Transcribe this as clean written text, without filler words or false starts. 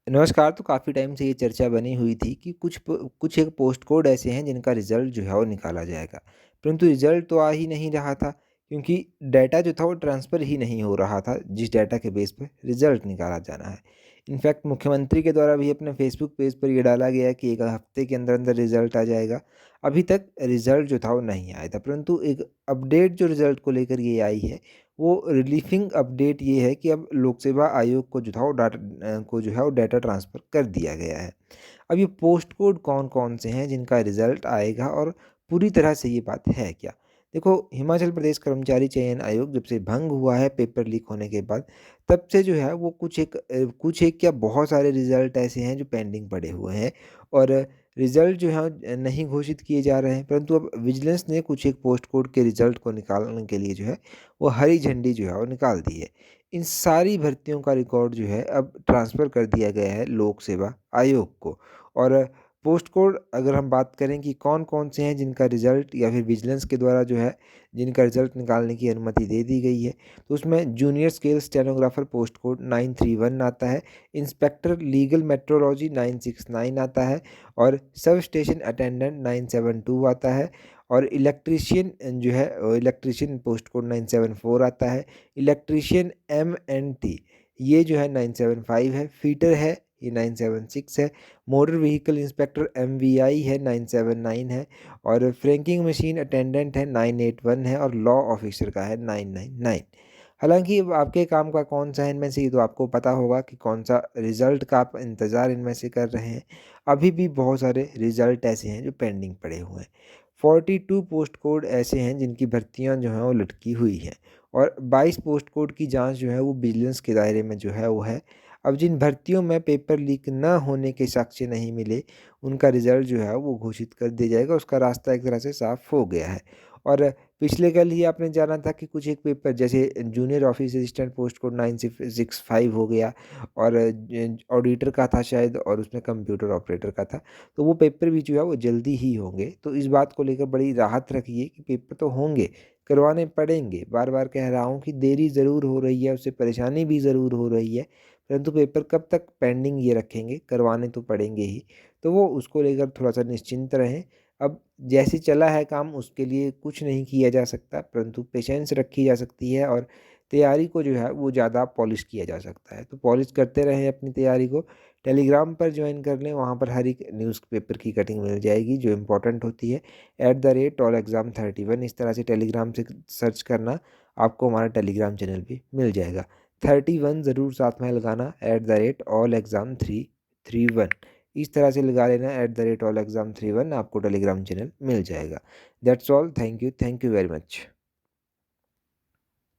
नमस्कार। तो काफ़ी टाइम से ये चर्चा बनी हुई थी कि कुछ एक पोस्ट कोड ऐसे हैं जिनका रिज़ल्ट जो है वो निकाला जाएगा। परंतु रिज़ल्ट तो आ ही नहीं रहा था, क्योंकि डाटा जो था वो ट्रांसफ़र ही नहीं हो रहा था जिस डाटा के बेस पे रिज़ल्ट निकाला जाना है। इनफैक्ट मुख्यमंत्री के द्वारा भी अपने फ़ेसबुक पेज पर ये डाला गया कि 1 हफ़्ते के अंदर-अंदर रिज़ल्ट आ जाएगा। अभी तक रिज़ल्ट जो था वो नहीं आया था, परंतु एक अपडेट जो रिज़ल्ट को लेकर ये आई है, वो रिलीफिंग अपडेट ये है कि अब लोक सेवा आयोग को जो था वो को जो है वो डाटा ट्रांसफ़र कर दिया गया है। अब ये पोस्ट कोड कौन-कौन से हैं जिनका रिज़ल्ट आएगा और पूरी तरह से ये बात है क्या? देखो, हिमाचल प्रदेश कर्मचारी चयन आयोग जब से भंग हुआ है पेपर लीक होने के बाद, तब से जो है वो कुछ एक क्या बहुत सारे रिज़ल्ट ऐसे हैं जो पेंडिंग पड़े हुए हैं और रिज़ल्ट जो है नहीं घोषित किए जा रहे हैं। परंतु अब विजिलेंस ने कुछ एक पोस्ट कोड के रिज़ल्ट को निकालने के लिए जो है वो हरी झंडी जो है वो निकाल दी है। इन सारी भर्तियों का रिकॉर्ड जो है अब ट्रांसफ़र कर दिया गया है लोक सेवा आयोग को। और पोस्ट कोड अगर हम बात करें कि कौन-कौन से हैं जिनका रिज़ल्ट या फिर विजिलेंस के द्वारा जो है जिनका रिज़ल्ट निकालने की अनुमति दे दी गई है, तो उसमें junior scale stenographer post code 931 आता है, इंस्पेक्टर लीगल मेट्रोलॉजी 969 आता है और सब स्टेशन अटेंडेंट 972 आता है और इलेक्ट्रीशियन जो है इलेक्ट्रीशियन पोस्ट कोड 974 आता है। इलेक्ट्रीशियन एमएनटी ये जो है 975 है। फिटर है ये 976 है। मोटर व्हीकल इंस्पेक्टर एमवीआई है 979 है और फ्रैंकिंग मशीन अटेंडेंट है 981 है और लॉ ऑफिसर का है 999। हालाँकि अब आपके काम का कौन-सा है इनमें से ये तो आपको पता होगा कि कौन-सा रिज़ल्ट का आप इंतज़ार इनमें से कर रहे हैं। अभी भी बहुत सारे रिज़ल्ट ऐसे हैं जो पेंडिंग पड़े हुए हैं। 42 पोस्ट कोड ऐसे हैं जिनकी भर्तियाँ जो हैं वो लटकी हुई हैं और 22 पोस्ट कोड की जाँच जो है वो विजिलेंस के दायरे में जो है वो है। अब जिन भर्तियों में पेपर लीक न होने के साक्ष्य नहीं मिले, उनका रिज़ल्ट जो है वो घोषित कर दिया जाएगा, उसका रास्ता एक तरह से साफ़ हो गया है। और पिछले कल ही आपने जाना था कि कुछ एक पेपर जैसे junior office assistant post code 965 हो गया और ऑडिटर का था शायद और उसमें कंप्यूटर ऑपरेटर का था। तो वो पेपर भी जो है वो जल्दी ही होंगे। तो इस बात को लेकर बड़ी राहत रखिए कि पेपर तो होंगे, करवाने पड़ेंगे। बार-बार कह रहा हूँ कि देरी ज़रूर हो रही है, उससे परेशानी भी ज़रूर हो रही है, परंतु पेपर कब तक पेंडिंग ये रखेंगे, करवाने तो पड़ेंगे ही। तो वो उसको लेकर थोड़ा-सा निश्चिंत रहें। अब जैसे चला है काम उसके लिए कुछ नहीं किया जा सकता, परंतु पेशेंस रखी जा सकती है और तैयारी को जो है वो ज़्यादा पॉलिश किया जा सकता है। तो पॉलिश करते रहें अपनी तैयारी को। टेलीग्राम पर जॉइन कर लें, वहाँ पर हर एक न्यूज़पेपर की कटिंग मिल जाएगी जो इम्पोर्टेंट होती है। @allexam31 इस तरह से टेलीग्राम से सर्च करना, आपको हमारा टेलीग्राम चैनल भी मिल जाएगा। 31 ज़रूर साथ में लगाना @allexam331 इस तरह से लगा लेना @allexam31 आपको टेलीग्राम चैनल मिल जाएगा। That's all. Thank you very much.